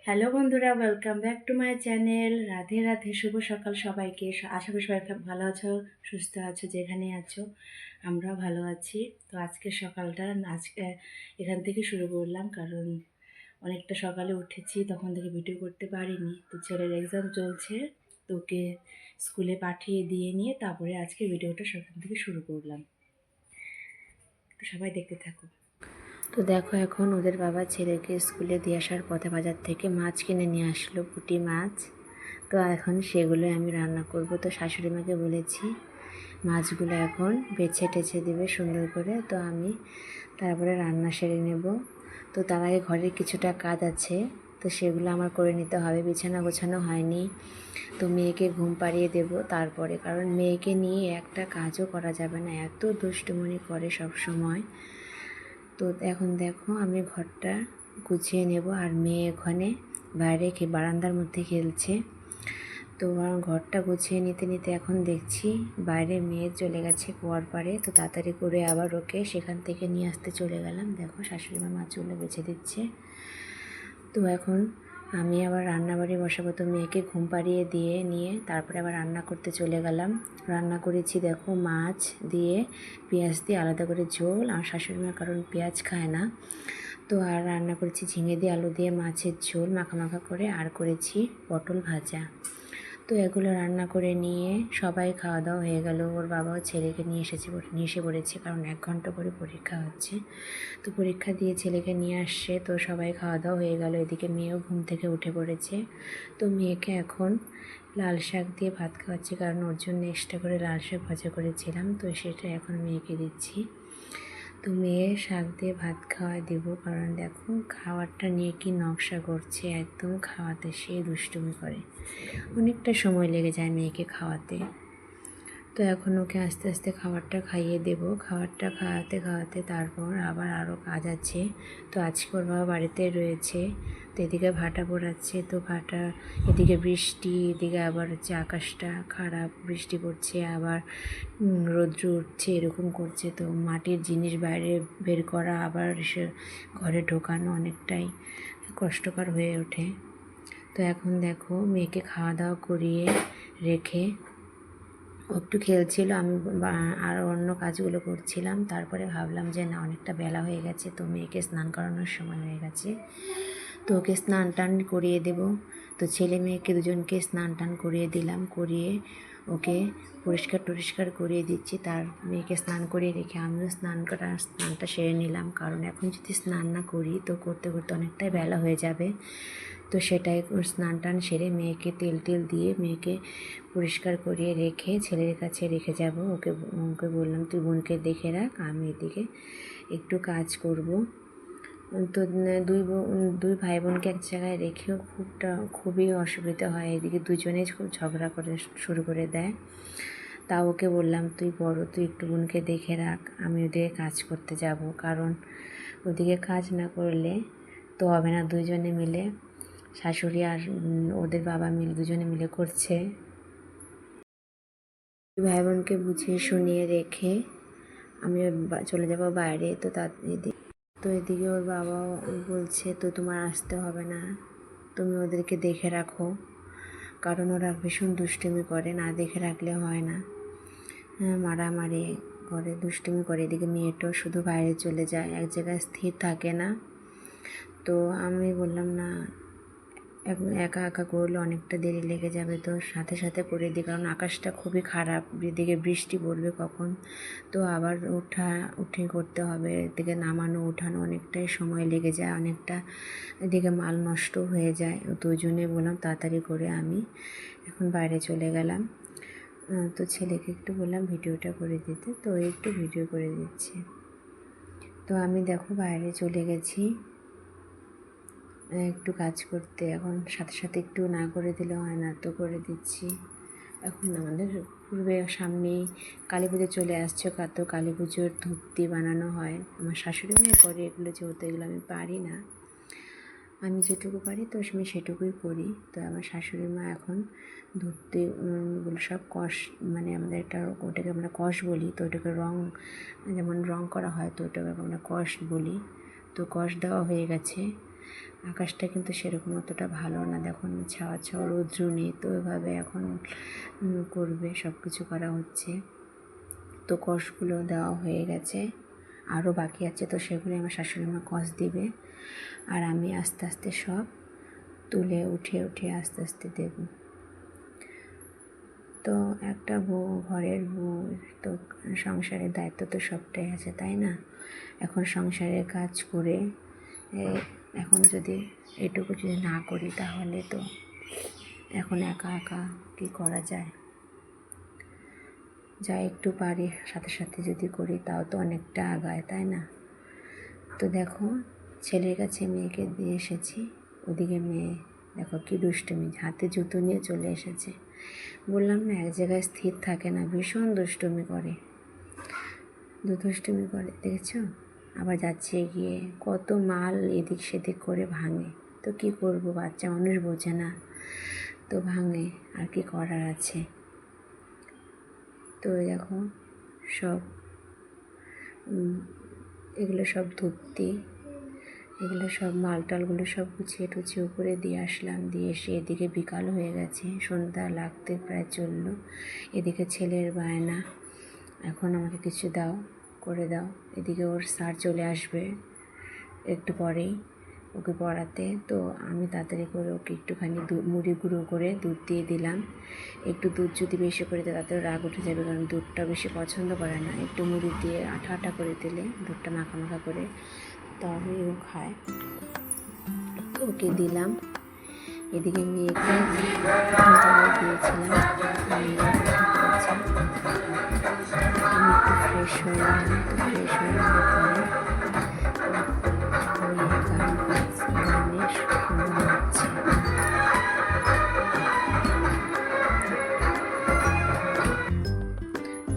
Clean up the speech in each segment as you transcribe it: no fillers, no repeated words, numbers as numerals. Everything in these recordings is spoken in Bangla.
হ্যালো বন্ধুরা, welcome back to my channel. Radhe Radhe, শুভ সকাল সবাইকে। আশা করি সবাই ভালো আছো, সুস্থ আছো, যেখানে আছো। আমরাও ভালো আছি। তো আজকের সকালটা আজকে এখান থেকে শুরু করলাম, কারণ অনেকটা সকালে উঠেছি, তখন থেকে ভিডিও করতে পারিনি। তো ছেলের এক্সাম চলছে, তোকে স্কুলে পাঠিয়ে দিয়ে নিয়ে তারপরে আজকে ভিডিওটা সেখান থেকে শুরু করলাম। তো সবাই দেখতে থাকো। তো দেখো, এখন ওদের বাবা ছেলেকে স্কুলে দিয়ে আসার পথে বাজার থেকে মাছ কিনে নিয়ে আসলো, পুঁটি মাছ। তো এখন সেগুলো আমি রান্না করব। তো শাশুড়ি মাকে বলেছি মাছগুলো এখন বেছে টেছে দেবে সুন্দর করে। তো আমি তারপরে রান্না সেরে নেব। তো তার আগে ঘরের কিছুটা কাজ আছে, তো সেগুলো আমার করে নিতে হবে। বিছানা গোছানো হয়নি, তো মেয়েকে ঘুম পাড়িয়ে দেব তারপরে, কারণ মেয়েকে নিয়ে একটা কাজও করা যাবে না, এত দুষ্টুমনি করে সব সময়। তো এখন দেখো, আমি ঘরটা গুছিয়ে নেব, আর মেয়ে ওখানে বাইরে বারান্দার মধ্যে খেলছে। তো ঘরটা গুছিয়ে নিতে নিতে এখন দেখছি বাইরে মেয়ে চলে গেছে কুয়ার পাড়ে। তো তাড়াতাড়ি করে আবার ওকে সেখান থেকে নিয়ে আসতে চলে গেলাম। দেখো, শাশুড়ি মা মাছগুলো বেছে দিচ্ছে। তো এখন আমি আবার রান্নাবাড়ি বসাবো। তো মেয়েকে ঘুম পাড়িয়ে দিয়ে নিয়ে তারপরে আবার রান্না করতে চলে গেলাম। রান্না করেছি দেখো, মাছ দিয়ে পেঁয়াজ দিয়ে আলাদা করে ঝোল, আর শাশুড়ি মা কারণ পেঁয়াজ খায় না। তো আর রান্না করেছি ঝিঙে দিয়ে আলু দিয়ে মাছের ঝোল মাখা মাখা করে, আর করেছি পটল ভাজা। তো এগুলো রান্না করে নিয়ে সবাই খাওয়া দাওয়া হয়ে গেল। ওর বাবাও ছেলেকে নিয়ে এসে পড়েছে, কারণ 1 ঘন্টা পরে পরীক্ষা হচ্ছে। তো পরীক্ষা দিয়ে ছেলেকে নিয়ে আসছে। তো সবাই খাওয়া দাওয়া হয়ে গেল। এদিকে মেয়েও ঘুম থেকে উঠে পড়েছে। তো মেয়েকে এখন লাল শাক দিয়ে ভাত খাওয়াচ্ছি, কারণ ওর জন্য এক্সট্রা করে লাল শাক ভাজা করেছিলাম। তো সেটা এখন মেয়েকে দিচ্ছি। তো মেয়ে শাক দিয়ে ভাত খাওয়াই দেবো, কারণ দেখো খাবারটা নিয়ে কি নকশা করছে, একদম খাওয়াতে সে দুষ্টুমি করে। অনেকটা সময় লেগে যায় মেয়েকে খাওয়াতে। তো এখন ওকে আস্তে আস্তে খাবারটা খাইয়ে দেব। খাবারটা খাওয়াতে খাওয়াতে তারপর আবার আরও কাজ আছে। তো আজকে ওর বাবা বাড়িতে রয়েছে। তো এদিকে ভাটা পড়াচ্ছে, তো ভাটা, এদিকে বৃষ্টি, এদিকে আবার হচ্ছে আকাশটা খারাপ, বৃষ্টি পড়ছে, আবার রৌদ্র উঠছে, এরকম করছে। তো মাটির জিনিস বাইরে বের করা, আবার সে ঘরে ঢোকানো অনেকটাই কষ্টকর হয়ে ওঠে। তো এখন দেখো মেয়েকে খাওয়া দাওয়া করিয়ে রেখে একটু খেলছিল, আমি আর অন্য কাজগুলো করছিলাম। তারপরে ভাবলাম যে না, অনেকটা বেলা হয়ে গেছে, তো মেয়েকে স্নান করানোর সময় হয়ে গেছে। তো ওকে স্নান টান করিয়ে দেব। তো ছেলে মেয়েকে দুজনকে স্নান টান করিয়ে দিলাম, করিয়ে ওকে পরিষ্কার করিয়ে দিচ্ছি। তার মেয়েকে স্নান করিয়ে রেখে আমিও স্নানটা সেরে নিলাম, কারণ এখন যদি স্নান না করি তো করতে করতে অনেকটাই বেলা হয়ে যাবে। তো সেটাই স্নান টান সেরে মেয়েকে তেল দিয়ে মেয়েকে পরিষ্কার করিয়ে রেখে ছেলের কাছে রেখে যাব। ওকে বললাম তুই বোনকে দেখে রাখ, আমি এদিকে একটু কাজ করব। তো দুই ভাই বোনকে এক জায়গায় রেখেও খুবই অসুবিধা হয়। এদিকে দুজনেই খুব ঝগড়া করে শুরু করে দেয়। তা ওকে বললাম তুই বড়, তুই একটু বোনকে দেখে রাখ, আমি ওদিকে কাজ করতে যাব, কারণ ওদিকে কাজ না করলে তো হবে না। দুজনে মিলে, শাশুড়ি আর ওদের বাবা মিলে দুজনে মিলে করছে। ভাই বোনকে বুঝিয়ে শুনিয়ে রেখে আমি চলে যাব বাইরে। তো এদিকে ওর বাবাও বলছে তো তোমার আসতে হবে না, তুমি ওদেরকে দেখে রাখো, কারণ ওরা ভীষণ দুষ্টুমি করে, না দেখে রাখলে হয় না। মারামারি করে, দুষ্টুমি করে। এদিকে মেয়েটাও শুধু বাইরে চলে যায়, এক জায়গায় স্থির থাকে না। তো আমি বললাম না, একা একা করলে অনেকটা দেরি লেগে যাবে, তো সাথে সাথে করে দিই, কারণ আকাশটা খুবই খারাপ, এদিকে বৃষ্টি পড়বে কখন। তো আবার উঠে করতে হবে, এদিকে নামানো উঠানো অনেকটাই সময় লেগে যায়, অনেকটা এদিকে মাল নষ্ট হয়ে যায়। তো ওই জন্যে বললাম তাড়াতাড়ি করে আমি এখন বাইরে চলে গেলাম। তো ছেলেকে একটু বললাম ভিডিওটা করে দিতে, তো একটু ভিডিও করে দিচ্ছে। তো আমি দেখো বাইরে চলে গেছি একটু কাজ করতে। এখন সাথে সাথে একটু না করে দিলে হয় না, তো করে দিচ্ছি। এখন আমাদের সামনেই কালী পুজো চলে আসছে, তো কালী পুজোর ধূপটি বানানো হয়। আমার শাশুড়ি মেয়ে করে এগুলো, যেহেতু এগুলো আমি পারি না, আমি যেটুকু পারি তো আমি সেটুকুই করি। তো আমার শাশুড়ি মা এখন ধূপটিগুলো সব মানে আমাদের ওটাকে আমরা কষ বলি। তো ওটাকে যেমন রং করা হয়, তো ওটাকে আমরা কষ বলি। তো কষ দেওয়া হয়ে গেছে। আকাশটা কিন্তু সেরকম অতটা ভালো না, দেখুন ছাওয়া ছাওয়া রৌদ্র নেই, তো এভাবে এখন করবে, সব কিছু করা হচ্ছে। তো কষগুলো দেওয়া হয়ে গেছে, আরও বাকি আছে, তো সেগুলো আমার শাশুড়ি মা কষ দিবে, আর আমি আস্তে আস্তে সব তুলে উঠে আস্তে আস্তে দেব। তো একটা বউ, ঘরের বউ, তো সংসারের দায়িত্ব তো সবটাই আছে, তাই না? এখন সংসারের কাজ করে এখন যদি এটুকু যদি না করি তাহলে তো এখন একা একা কী করা যায়? যা একটু পারি সাথে সাথে যদি করি তাও তো অনেকটা আগায়, তাই না? তো দেখো ছেলের কাছে মেয়েকে দিয়ে এসেছি, ওদিকে মেয়ে দেখো কি দুষ্টুমি, হাতে জুতো নিয়ে চলে এসেছে। বললাম না, এক জায়গায় স্থির থাকে না, ভীষণ দুষ্টুমি করে, দুষ্টুমি করে, দেখেছো? আবার যাচ্ছে গিয়ে কত মাল এদিক সেদিক করে ভাঙে। তো কি করব, বাচ্চা মানুষ বোঝে না, তো ভাঙে, আর কি করার আছে। তো দেখো সব এগুলো সব ধুতি, এগুলো সব মালটালগুলো সব গুছিয়ে টুছিয়ে উপরে দিয়ে আসলাম, দিয়ে এসে এদিকে বিকাল হয়ে গেছে, সন্ধ্যা লাগতে প্রায় চললো। এদিকে ছেলের বায়না, এখন আমাকে কিছু দাও, করে দাও। এদিকে ওর স্যার চলে আসবে একটু পরেই ওকে পড়াতে, তো আমি তাড়াতাড়ি করে ওকে একটুখানি মুড়ি গুঁড়ো করে দুধ দিয়ে দিলাম। একটু দুধ যদি বেশি করে দেয় তাতে রাগ উঠে যাবে, কারণ দুধটা বেশি পছন্দ করে না। একটু মুড়ি দিয়ে আঠা আঠা করে দিলে, দুধটা মাখা মাখা করে, তবেই ও খায়। তো ওকে দিলাম। এদিকে মেয়েকে দিয়েছিলাম, আমি একটু ফ্রেশ হয়ে গেলাম। তো ফ্রেশ হয়ে যাওয়ার পরে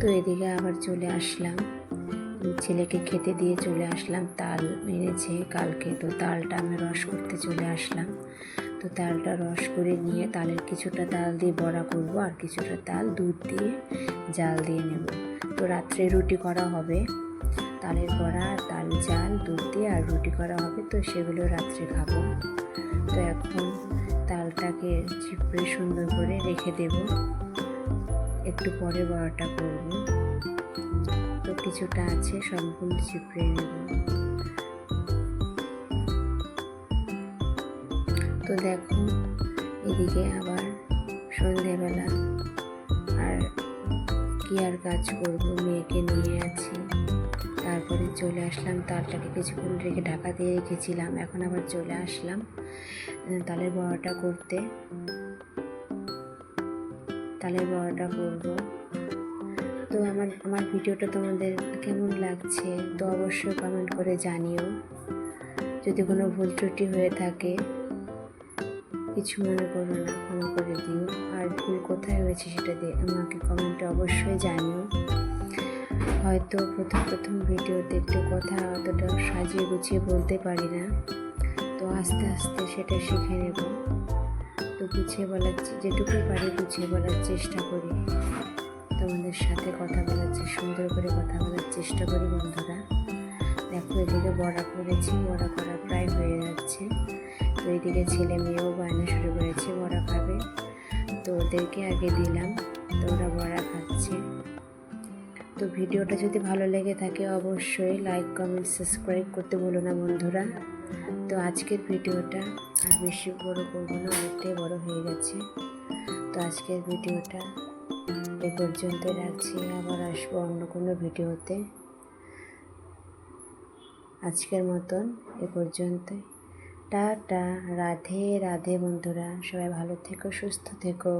তো এদিকে আবার চলে আসলাম, ছেলেকে খেতে দিয়ে চলে আসলাম। তাল এনেছে কালকে, তো তালটা আমি রস করতে চলে আসলাম। তো তালটা রস করে নিয়ে তালের কিছুটা তাল দিয়ে বড়া করব, আর কিছুটা তাল দুধ দিয়ে জাল দিয়ে নেব। তো রাত্রে রুটি করা হবে, তালের বড়া, তাল জাল, দুধ দিয়ে আর রুটি করা হবে, তো সেগুলো রাত্রে খাবো। তো এখন তালটাকে চিপড়ে সুন্দর করে রেখে দেব, একটু পরে বড়াটা করব। তো কিছুটা আছে, সবগুলো চিপড়ে নেব। তো দেখো এদিকে আবার সন্ধেবেলা, আর কি আর কাজ করব, মেয়েকে নিয়ে আছি। তারপরে চলে আসলাম, তালটাকে কিছুক্ষণ রেখে ঢাকা দিয়ে রেখেছিলাম, এখন আবার চলে আসলাম তালের বড়াটা করতে। তালের বড়াটা করব। তো আমার ভিডিওটা তোমাদের কেমন লাগছে তো অবশ্যই কমেন্ট করে জানিও। যদি কোনো ভুল ত্রুটি হয়ে থাকে কিছু মনে করো না, ক্ষমা করে দিও। আর ভুল কোথায় হয়েছে সেটা দিয়ে আমাকে কমেন্টে অবশ্যই জানিও। হয়তো প্রথম ভিডিওতে একটু কথা অতটা সাজিয়ে গুছিয়ে বলতে পারি না, তো আস্তে আস্তে সেটা শিখে নেব। তো গুছিয়ে বলার, যেটুকুই পারি গুছিয়ে বলার চেষ্টা করি, তোমাদের সাথে কথা বলার, সুন্দর করে কথা বলার চেষ্টা করি বন্ধুরা। দেখো এদিকে বড়া করেছি, বড়া করা প্রায় হয়ে যাচ্ছে। তো এদিকে ছেলে মেয়েও বায়না শুরু করেছে বড়া খাবে, তো ওদেরকে আগে দিলাম, তো ওরা বড়া খাচ্ছে। তো ভিডিওটা যদি ভালো লেগে থাকে অবশ্যই লাইক, কমেন্ট, সাবস্ক্রাইব করতে বলো না বন্ধুরা। তো আজকের ভিডিওটা আর বেশি বড় করবো না, অনেকটাই বড় হয়ে গেছে। তো আজকের ভিডিওটা এ পর্যন্ত রাখছি, আবার আসবো অন্য কোনো ভিডিওতে। আজকের মতন এ পর্যন্ত, টাটা, রাধে রাধে বন্ধুরা, সবাই ভালো থেকো, সুস্থ থেকো।